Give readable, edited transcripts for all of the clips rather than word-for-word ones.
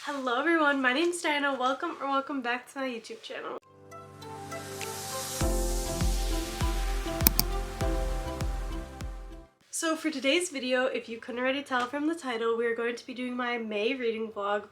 Hello everyone, my name's Diana. Welcome back to my YouTube channel. So for today's video, if you couldn't already tell from the title, we are going to be doing my May reading vlog.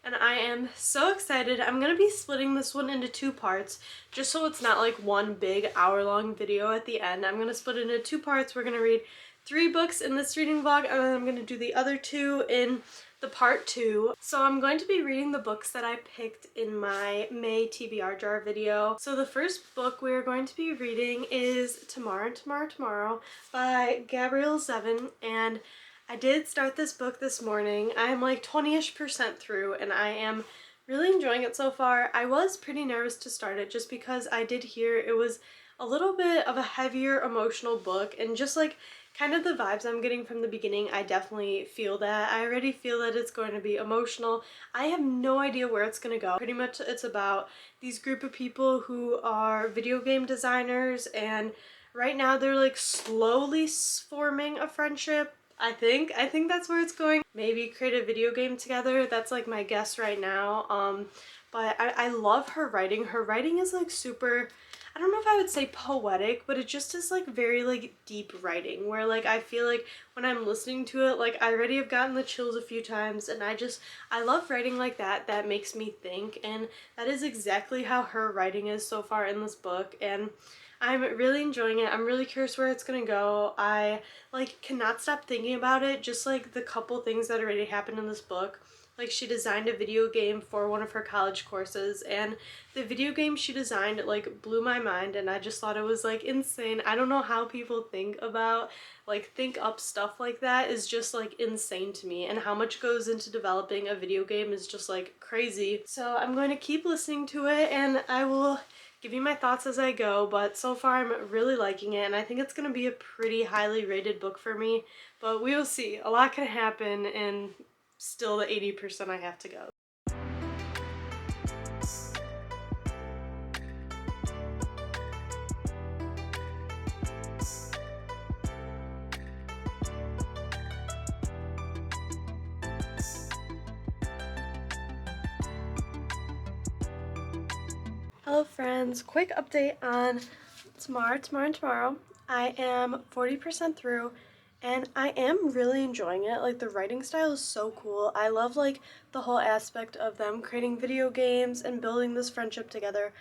And I am so excited. I'm going to be splitting this one into two parts, just so it's not like one big hour-long video at the end. I'm going to split it into two parts. We're going to read 3 books in this reading vlog, and then I'm going to do the other 2 in the part 2. So I'm going to be reading the books that I picked in my May TBR jar video. So the first book we're going to be reading is Tomorrow by Gabrielle Zevin, and I did start this book this morning. I am like 20-ish% through and I am really enjoying it so far. I was pretty nervous to start it just because I did hear it was a little bit of a heavier emotional book, and just like kind of the vibes I'm getting from the beginning, I definitely feel that. I already feel that it's going to be emotional. I have no idea where it's going to go. Pretty much it's about these group of people who are video game designers, and right now they're like slowly forming a friendship. I think that's where it's going. Maybe create a video game together. That's like my guess right now. But I love her writing. Her writing is like super, I don't know if I would say poetic, but it just is like very like deep writing, where like I feel like when I'm listening to it, like I already have gotten the chills a few times, and I love writing like that. That makes me think, and that is exactly how her writing is so far in this book, and I'm really enjoying it. I'm really curious where it's gonna go. I like cannot stop thinking about it, just like the couple things that already happened in this book. Like, she designed a video game for one of her college courses, and the video game she designed like blew my mind, and I just thought it was like insane. I don't know how people think up stuff like that is just like insane to me, and how much goes into developing a video game is just like crazy. So I'm going to keep listening to it and I will give you my thoughts as I go, but so far I'm really liking it, and I think it's going to be a pretty highly rated book for me, but we will see. A lot can happen in still the 80% I have to go. Hello friends, quick update on tomorrow. I am 40% through and I am really enjoying it. Like, the writing style is so cool. I love like the whole aspect of them creating video games and building this friendship together.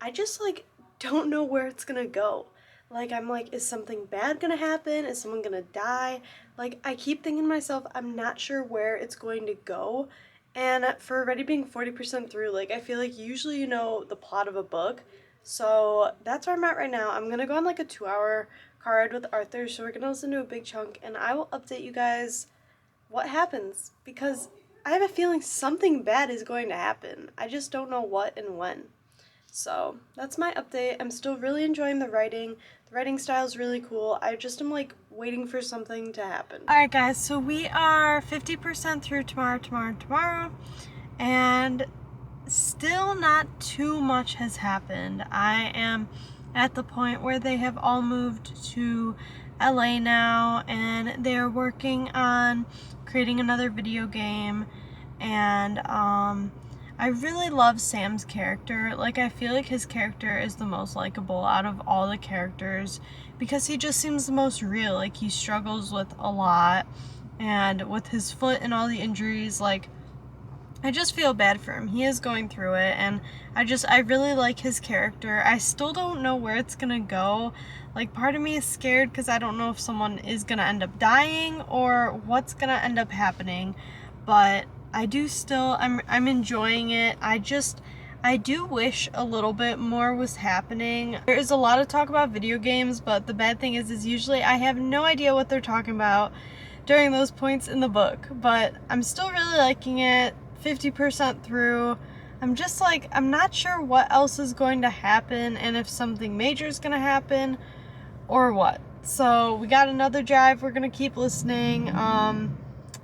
I just like don't know where it's gonna go. Like, I'm like, is something bad gonna happen? Is someone gonna die? Like, I keep thinking to myself, I'm not sure where it's going to go. And for already being 40% through, like, I feel like usually you know the plot of a book. So that's where I'm at right now. I'm gonna go on like a 2-hour car ride with Arthur, so we're gonna listen to a big chunk, and I will update you guys what happens, because I have a feeling something bad is going to happen. I just don't know what and when. So that's my update. I'm still really enjoying the writing. The writing style is really cool. I just am like waiting for something to happen. Alright guys, so we are 50% through tomorrow, and still not too much has happened. I am at the point where they have all moved to LA now, and they're working on creating another video game, and I really love Sam's character. Like, I feel like his character is the most likable out of all the characters because he just seems the most real. Like, he struggles with a lot, and with his foot and all the injuries, like, I just feel bad for him. He is going through it, and I really like his character. I still don't know where it's gonna go. Like, part of me is scared because I don't know if someone is gonna end up dying or what's gonna end up happening, but I'm enjoying it. I do wish a little bit more was happening. There is a lot of talk about video games, but the bad thing is usually I have no idea what they're talking about during those points in the book, but I'm still really liking it. 50% through. I'm just like, I'm not sure what else is going to happen and if something major is going to happen or what. So we got another drive. We're going to keep listening.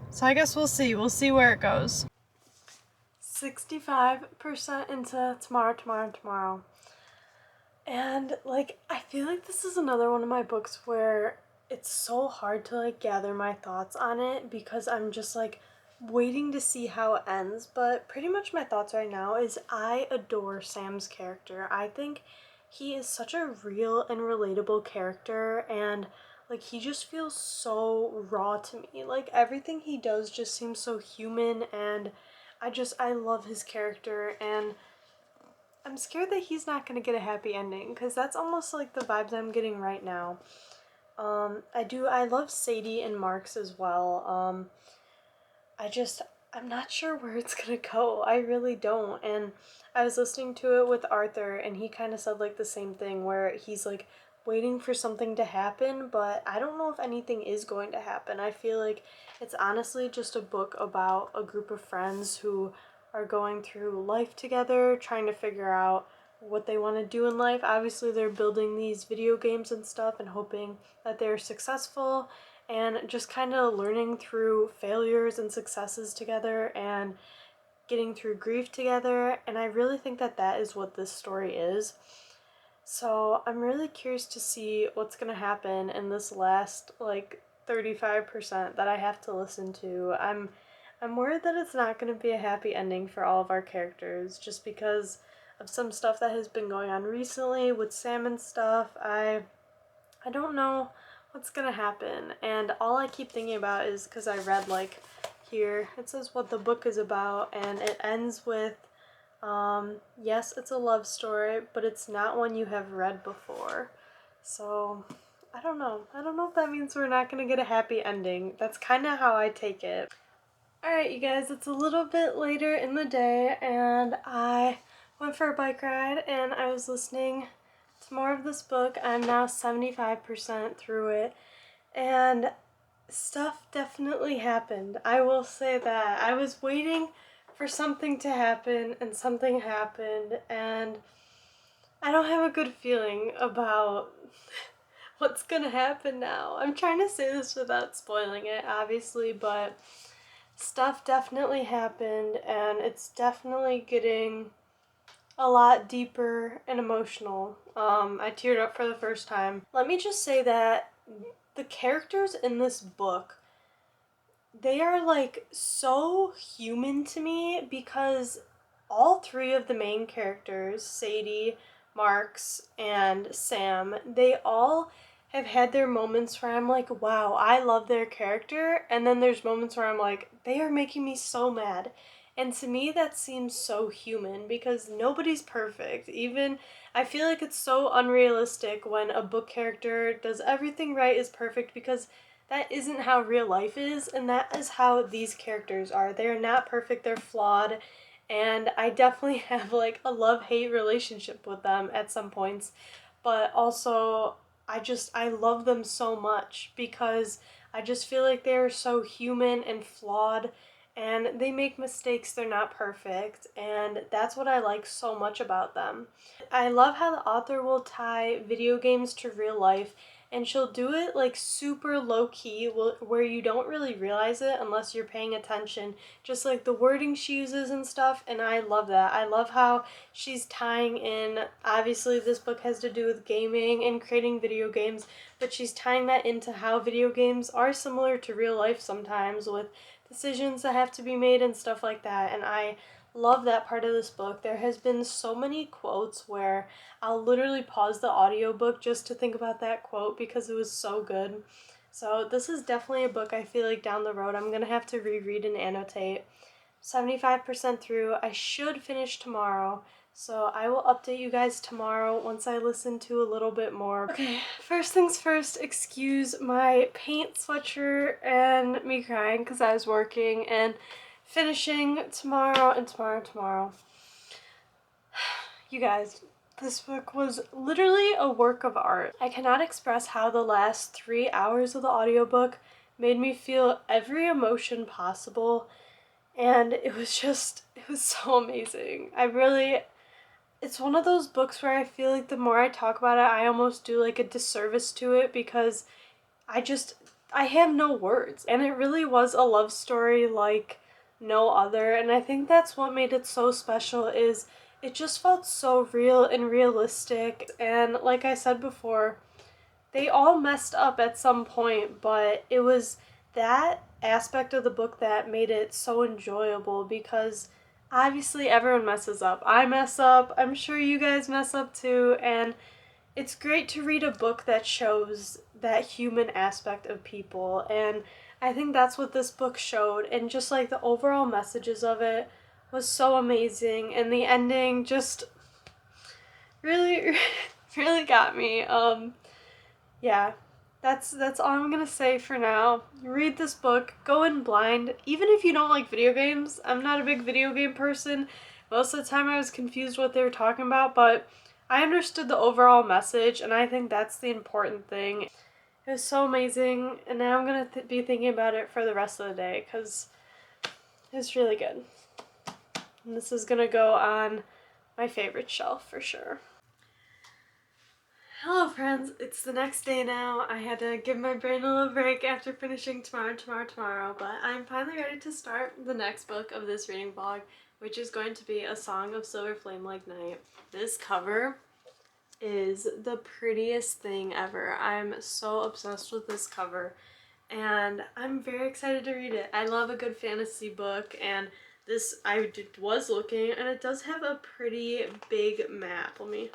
So I guess we'll see. We'll see where it goes. 65% into tomorrow. And like, I feel like this is another one of my books where it's so hard to like gather my thoughts on it because I'm just like waiting to see how it ends, but pretty much my thoughts right now is I adore Sam's character. I think he is such a real and relatable character, and like he just feels so raw to me. Like everything he does just seems so human, and I love his character, and I'm scared that he's not going to get a happy ending because that's almost like the vibes I'm getting right now. I love Sadie and Marks as well. I just, I'm not sure where it's gonna go. I really don't. And I was listening to it with Arthur, and he kind of said like the same thing where he's like waiting for something to happen, but I don't know if anything is going to happen. I feel like it's honestly just a book about a group of friends who are going through life together, trying to figure out what they want to do in life. Obviously, they're building these video games and stuff and hoping that they're successful, and just kind of learning through failures and successes together and getting through grief together. And I really think that that is what this story is. So I'm really curious to see what's going to happen in this last like 35% that I have to listen to. I'm worried that it's not going to be a happy ending for all of our characters just because of some stuff that has been going on recently with Sam and stuff. I don't know what's gonna happen, and all I keep thinking about is because I read like here it says what the book is about, and it ends with yes, it's a love story, but it's not one you have read before. So I don't know if that means we're not gonna get a happy ending. That's kind of how I take it. Alright, you guys, it's a little bit later in the day, and I went for a bike ride, and I was listening to more of this book. I'm now 75% through it, and stuff definitely happened. I will say that. I was waiting for something to happen, and something happened, and I don't have a good feeling about what's gonna happen now. I'm trying to say this without spoiling it, obviously, but stuff definitely happened, and it's definitely getting a lot deeper and emotional. I teared up for the first time. Let me just say that the characters in this book, they are like so human to me because all three of the main characters, Sadie, Marks, and Sam, they all have had their moments where I'm like, wow, I love their character, and then there's moments where I'm like, they are making me so mad. And to me, that seems so human because nobody's perfect. Even, I feel like it's so unrealistic when a book character does everything right, is perfect, because that isn't how real life is, and that is how these characters are. They're not perfect, they're flawed, and I definitely have like a love-hate relationship with them at some points, but also I love them so much because I just feel like they're so human and flawed, and they make mistakes, they're not perfect, and that's what I like so much about them. I love how the author will tie video games to real life, and she'll do it like super low key where you don't really realize it unless you're paying attention, just like the wording she uses and stuff, and I love that. I love how she's tying in, obviously this book has to do with gaming and creating video games, but she's tying that into how video games are similar to real life sometimes with decisions that have to be made and stuff like that, and I love that part of this book. There has been so many quotes where I'll literally pause the audiobook just to think about that quote because it was so good. So this is definitely a book I feel like down the road I'm going to have to reread and annotate. 75% through. I should finish tomorrow, so I will update you guys tomorrow once I listen to a little bit more. Okay, first things first, excuse my paint sweatshirt and me crying because I was working and finishing tomorrow and tomorrow. You guys, this book was literally a work of art. I cannot express how the last 3 hours of the audiobook made me feel every emotion possible, and it was so amazing. It's one of those books where I feel like the more I talk about it, I almost do like a disservice to it because I have no words, and it really was a love story like no other, and I think that's what made it so special is it just felt so real and realistic, and like I said before, they all messed up at some point, but it was that aspect of the book that made it so enjoyable, because obviously everyone messes up. I mess up, I'm sure you guys mess up too, and it's great to read a book that shows that human aspect of people, and I think that's what this book showed, and just like the overall messages of it was so amazing, and the ending just really really got me. Yeah, that's all I'm gonna say for now. Read this book, go in blind, even if you don't like video games. I'm not a big video game person. Most of the time I was confused what they were talking about, but I understood the overall message, and I think that's the important thing. It was so amazing, and now I'm gonna be thinking about it for the rest of the day, because it's really good. And this is gonna go on my favorite shelf for sure. Hello friends, it's the next day now. I had to give my brain a little break after finishing tomorrow, but I'm finally ready to start the next book of this reading vlog, which is going to be A Song of Silver Flame Like Night. This cover is the prettiest thing ever. I'm so obsessed with this cover, and I'm very excited to read it. I love a good fantasy book, and this was looking, and it does have a pretty big map. Let me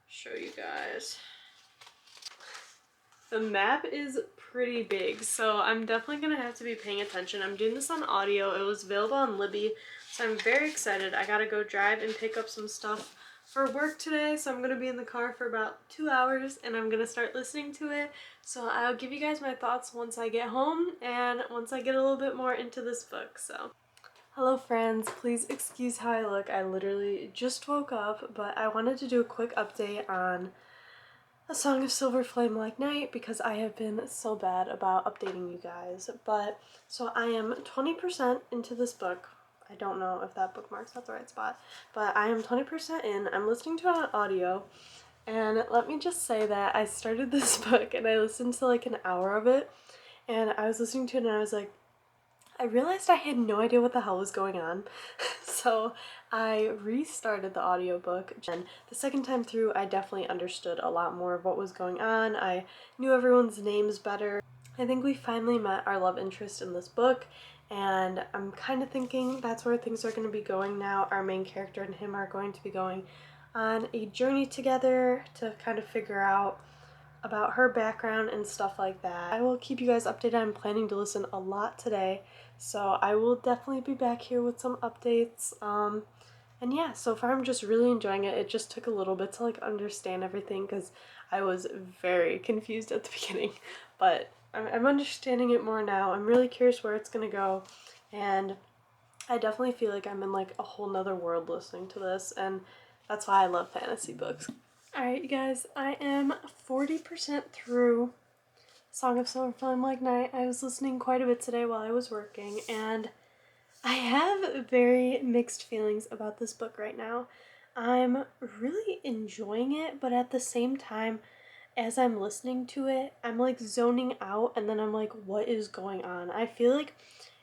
show you guys. The map is pretty big, so I'm definitely gonna have to be paying attention. I'm doing this on audio. It was available on Libby, so I'm very excited. I gotta go drive and pick up some stuff for work today, so I'm gonna be in the car for about 2 hours, and I'm gonna start listening to it. So I'll give you guys my thoughts once I get home and once I get a little bit more into this book. So hello friends, please excuse how I look. I literally just woke up, but I wanted to do a quick update on A Song of Silver Flame Like Night because I have been so bad about updating you guys. But so I am 20% into this book. I don't know if that bookmark's at the right spot, but I am 20% in. I'm listening to it on audio, and let me just say that I started this book and I listened to like an hour of it, and I was listening to it and I was like, I realized I had no idea what the hell was going on. So I restarted the audiobook, and the second time through I definitely understood a lot more of what was going on. I knew everyone's names better. I think we finally met our love interest in this book, and I'm kind of thinking that's where things are going to be going now. Our main character and him are going to be going on a journey together to kind of figure out about her background and stuff like that. I will keep you guys updated. I'm planning to listen a lot today, so I will definitely be back here with some updates. And yeah, so far I'm just really enjoying it. It just took a little bit to like understand everything because I was very confused at the beginning, but I'm understanding it more now. I'm really curious where it's gonna go, and I definitely feel like I'm in like a whole nother world listening to this, and that's why I love fantasy books. Alright you guys, I am 40% through Song of Silver Flame Like Night. I was listening quite a bit today while I was working, and I have very mixed feelings about this book right now. I'm really enjoying it, but at the same time, as I'm listening to it, I'm like zoning out, and then I'm like, what is going on? I feel like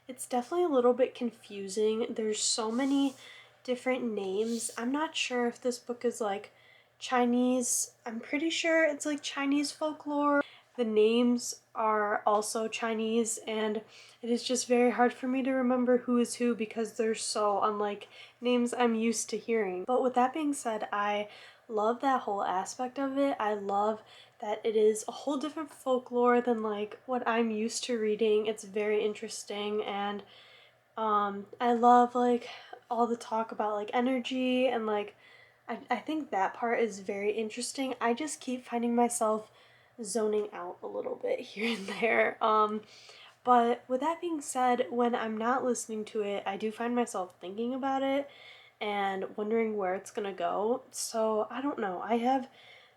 it's definitely a little bit confusing. There's so many different names. I'm not sure if this book is like Chinese. I'm pretty sure it's like Chinese folklore. The names are also Chinese, and it is just very hard for me to remember who is who because they're so unlike names I'm used to hearing. But with that being said, I love that whole aspect of it. I love that it is a whole different folklore than like what I'm used to reading. It's very interesting, and I love like all the talk about like energy, and like I think that part is very interesting. I just keep finding myself zoning out a little bit here and there. But with that being said, when I'm not listening to it, I do find myself thinking about it and wondering where it's gonna go. So I don't know. I have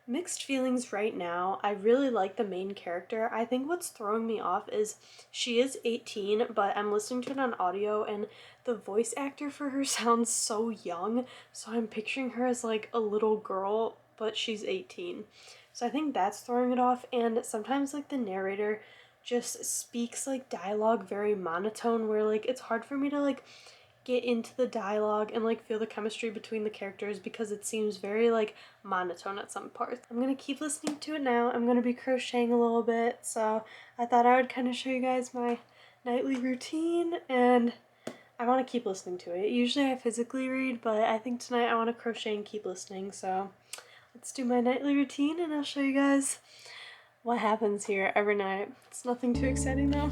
mixed feelings right now. I really like the main character. I think what's throwing me off is she is 18, but I'm listening to it on audio, and the voice actor for her sounds so young, so I'm picturing her as like a little girl, but she's 18. So I think that's throwing it off, and sometimes like the narrator just speaks like dialogue very monotone, where like it's hard for me to like get into the dialogue and like feel the chemistry between the characters because it seems very like monotone at some parts. I'm gonna keep listening to it now. I'm gonna be crocheting a little bit, so I thought I would kind of show you guys my nightly routine, and I want to keep listening to it. Usually I physically read, but I think tonight I want to crochet and keep listening, so let's do my nightly routine and I'll show you guys what happens here every night. It's nothing too exciting though.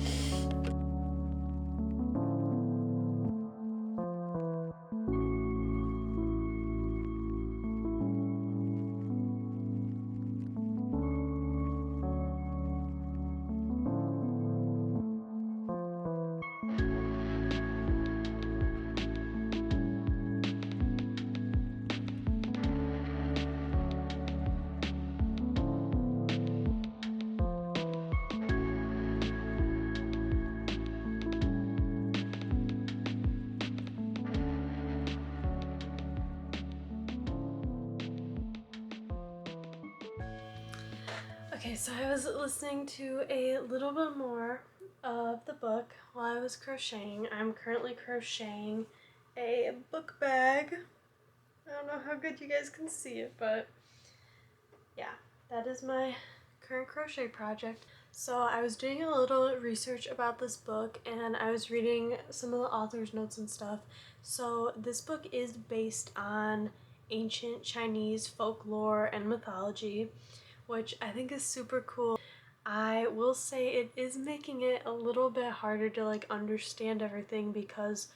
Okay, so I was listening to a little bit more of the book while I was crocheting. I'm currently crocheting a book bag. I don't know how good you guys can see it, but yeah, that is my current crochet project. So I was doing a little research about this book and I was reading some of the author's notes and stuff. So this book is based on ancient Chinese folklore and mythology, which I think is super cool. I will say it is making it a little bit harder to like understand everything because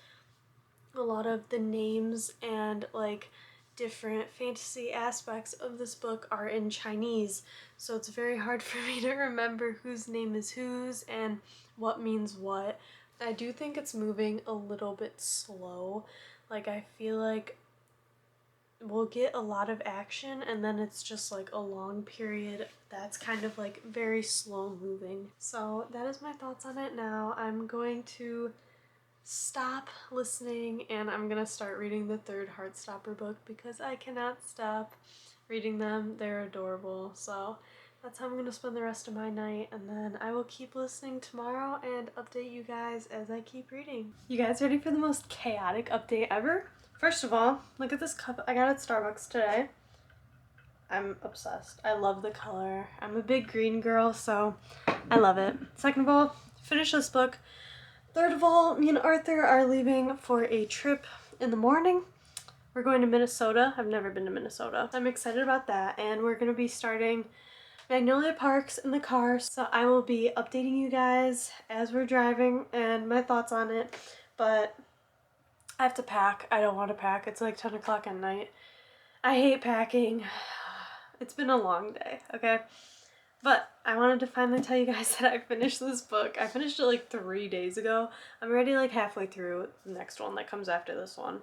a lot of the names and like different fantasy aspects of this book are in Chinese, so it's very hard for me to remember whose name is whose and what means what. I do think it's moving a little bit slow. Like I feel like we'll get a lot of action and then it's just like a long period that's kind of like very slow moving. So that is my thoughts on it now. I'm going to stop listening and I'm gonna start reading the third Heartstopper book because I cannot stop reading them. They're adorable. So that's how I'm gonna spend the rest of my night, and then I will keep listening tomorrow and update you guys as I keep reading. You guys ready for the most chaotic update ever? First of all, look at this cup I got at Starbucks today. I'm obsessed. I love the color. I'm a big green girl, so I love it. Second of all, finish this book. Third of all, me and Arthur are leaving for a trip in the morning. We're going to Minnesota. I've never been to Minnesota. I'm excited about that, and we're going to be starting Magnolia Parks in the car, so I will be updating you guys as we're driving and my thoughts on it, but I have to pack. I don't want to pack. It's like 10 o'clock at night. I hate packing. It's been a long day, okay? But I wanted to finally tell you guys that I finished this book. I finished it like 3 days ago. I'm already like halfway through the next one that comes after this one.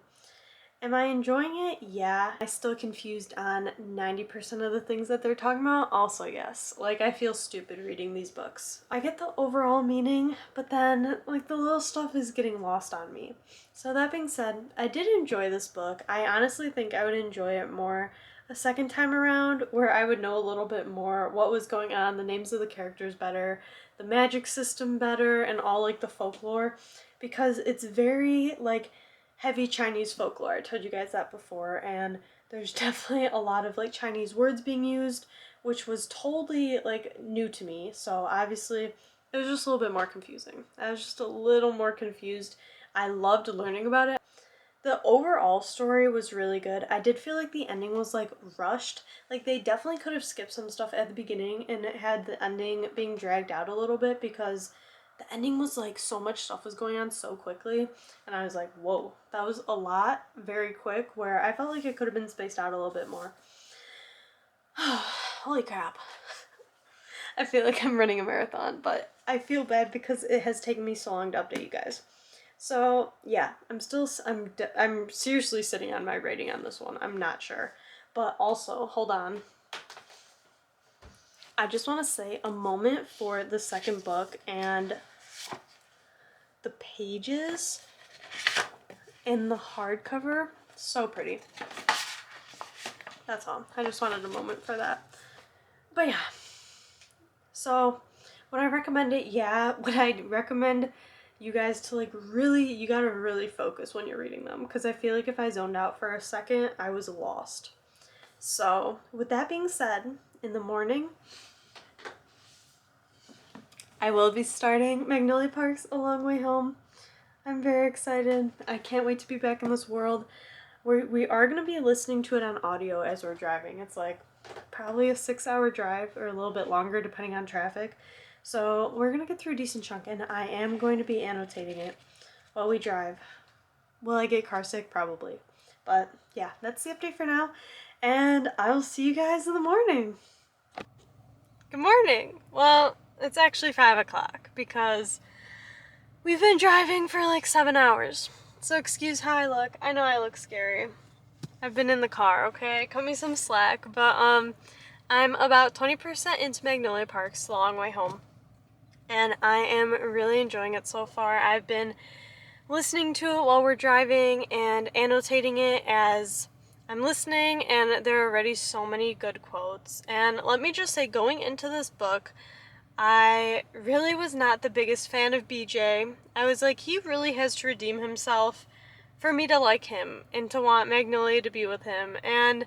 Am I enjoying it? Yeah. I'm still confused on 90% of the things that they're talking about. Also, yes. Like, I feel stupid reading these books. I get the overall meaning, but then, like, the little stuff is getting lost on me. So that being said, I did enjoy this book. I honestly think I would enjoy it more a second time around, where I would know a little bit more what was going on, the names of the characters better, the magic system better, and all, like, the folklore. Because it's very, like, heavy Chinese folklore. I told you guys that before, and there's definitely a lot of like Chinese words being used, which was totally like new to me. So obviously it was just a little bit more confusing. I was just a little more confused. I loved learning about it. The overall story was really good. I did feel like the ending was like rushed. Like they definitely could have skipped some stuff at the beginning and it had the ending being dragged out a little bit because the ending was like so much stuff was going on so quickly, and I was like, whoa, that was a lot very quick, where I felt like it could have been spaced out a little bit more. Holy crap. I feel like I'm running a marathon, but I feel bad because it has taken me so long to update you guys. So yeah, I'm seriously sitting on my rating on this one. I'm not sure, but also hold on. I just want to say a moment for the second book and the pages in the hardcover. So pretty. That's all. I just wanted a moment for that. But yeah. So would I recommend it? Yeah. Would I recommend you guys to like really, you gotta really focus when you're reading them, because I feel like if I zoned out for a second, I was lost. So with that being said, in the morning, I will be starting Magnolia Parks A Long Way Home. I'm very excited. I can't wait to be back in this world. We are going to be listening to it on audio as we're driving. It's like probably a 6-hour drive or a little bit longer depending on traffic. So we're going to get through a decent chunk, and I am going to be annotating it while we drive. Will I get car sick? Probably. But yeah, that's the update for now, and I will see you guys in the morning. Good morning. Well, it's actually 5 o'clock because we've been driving for like 7 hours. So excuse how I look. I know I look scary. I've been in the car, okay? Cut me some slack. But I'm about 20% into Magnolia Parks, The Long Way Home. And I am really enjoying it so far. I've been listening to it while we're driving and annotating it as I'm listening, and there are already so many good quotes. And let me just say, going into this book, I really was not the biggest fan of BJ. I was like, he really has to redeem himself for me to like him and to want Magnolia to be with him. And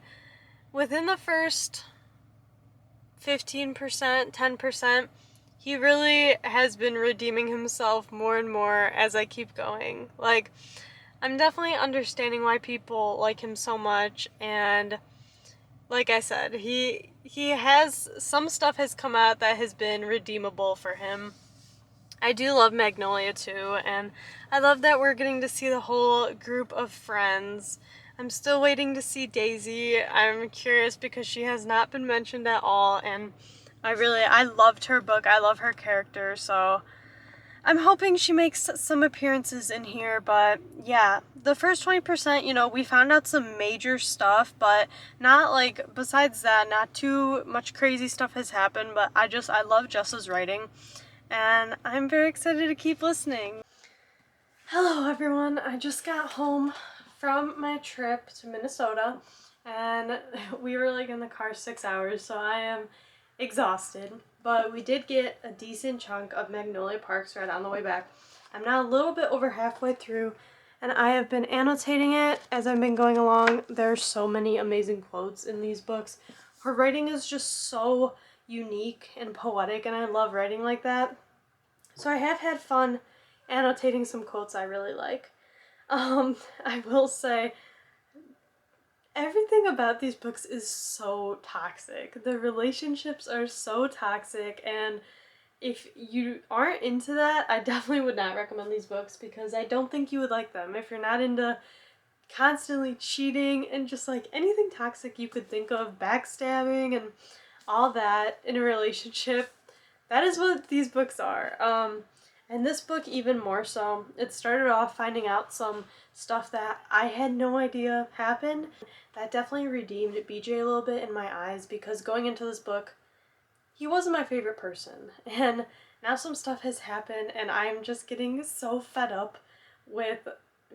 within the first 15%, 10%, he really has been redeeming himself more and more as I keep going. Like, I'm definitely understanding why people like him so much, and like I said, he has, some stuff has come out that has been redeemable for him. I do love Magnolia too, and I love that we're getting to see the whole group of friends. I'm still waiting to see Daisy. I'm curious because she has not been mentioned at all, and I loved her book. I love her character, so I'm hoping she makes some appearances in here. But yeah, the first 20%, we found out some major stuff, but not like, besides that, not too much crazy stuff has happened, but I love Jessa's writing, and I'm very excited to keep listening. Hello everyone, I just got home from my trip to Minnesota, and we were like in the car 6 hours, so I am exhausted, but we did get a decent chunk of Magnolia Parks right on the way back. I'm now a little bit over halfway through, and I have been annotating it as I've been going along. There's so many amazing quotes in these books. Her writing is just so unique and poetic, and I love writing like that. So I have had fun annotating some quotes I really like. I will say, everything about these books is so toxic. The relationships are so toxic, and if you aren't into that, I definitely would not recommend these books because I don't think you would like them. If you're not into constantly cheating and just like anything toxic you could think of, backstabbing and all that in a relationship, that is what these books are. And this book even more so. It started off finding out some stuff that I had no idea happened. That definitely redeemed BJ a little bit in my eyes, because going into this book, he wasn't my favorite person. And now some stuff has happened, and I'm just getting so fed up with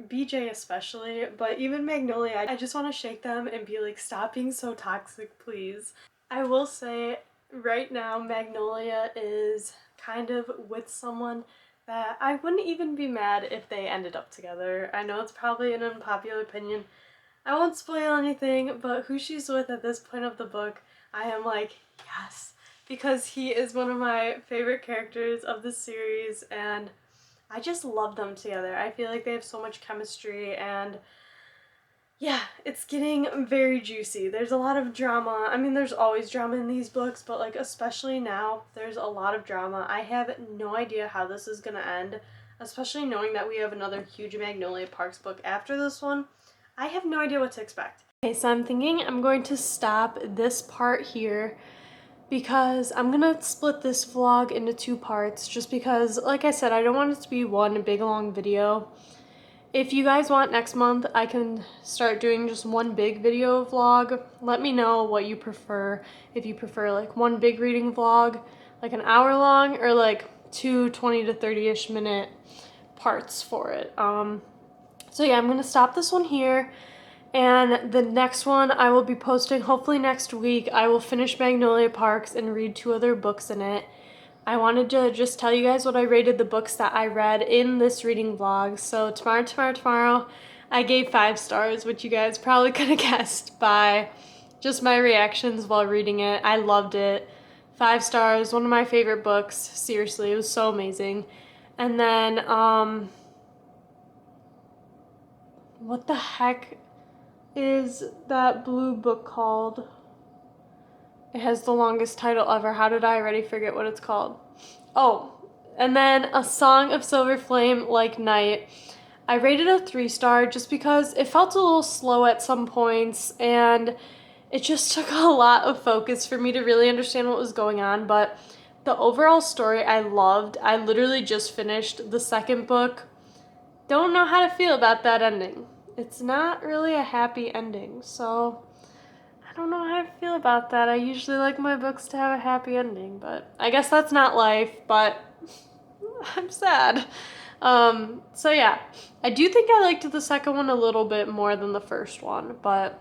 BJ especially, but even Magnolia. I just want to shake them and be like, stop being so toxic, please. I will say, right now, Magnolia is kind of with someone that I wouldn't even be mad if they ended up together. I know it's probably an unpopular opinion. I won't spoil anything, but who she's with at this point of the book, I am like, yes, because he is one of my favorite characters of the series, and I just love them together. I feel like they have so much chemistry, and yeah, it's getting very juicy. There's a lot of drama. I mean, there's always drama in these books, but like especially now, there's a lot of drama. I have no idea how this is gonna end, especially knowing that we have another huge Magnolia Parks book after this one. I have no idea what to expect. Okay, so I'm thinking I'm going to stop this part here because I'm gonna split this vlog into 2 parts, just because, like I said, I don't want it to be one big long video. If you guys want next month, I can start doing just one big video vlog. Let me know what you prefer. If you prefer like one big reading vlog, like an hour long, or like 2 20 to 30-ish minute parts for it. So yeah, I'm gonna stop this one here, and the next one I will be posting hopefully next week. I will finish Magnolia Parks and read 2 other books in it. I wanted to just tell you guys what I rated the books that I read in this reading vlog. So tomorrow, I gave 5 stars, which you guys probably could have guessed by just my reactions while reading it. I loved it. 5 stars, one of my favorite books. Seriously, it was so amazing. And then, what the heck is that blue book called? It has the longest title ever. How did I already forget what it's called? Oh, and then A Song of Silver Flame Like Night. I rated a 3-star just because it felt a little slow at some points, and it just took a lot of focus for me to really understand what was going on, but the overall story I loved. I literally just finished the second book. Don't know how to feel about that ending. It's not really a happy ending, so I don't know how I feel about that. I usually like my books to have a happy ending, but I guess that's not life, but I'm sad. So yeah, I do think I liked the second one a little bit more than the first one, but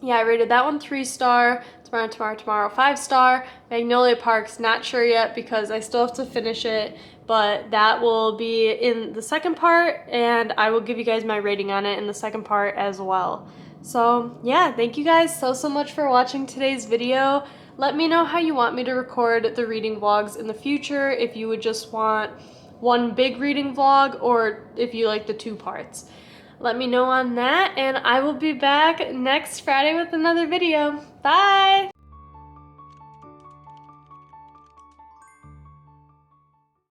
yeah, I rated that one 3-star, Tomorrow 5-star, Magnolia Parks, not sure yet because I still have to finish it, but that will be in the second part, and I will give you guys my rating on it in the second part as well. So yeah, thank you guys so much for watching today's video. Let me know how you want me to record the reading vlogs in the future, if you would just want one big reading vlog or if you like the 2 parts. Let me know on that, and I will be back next Friday with another video. Bye!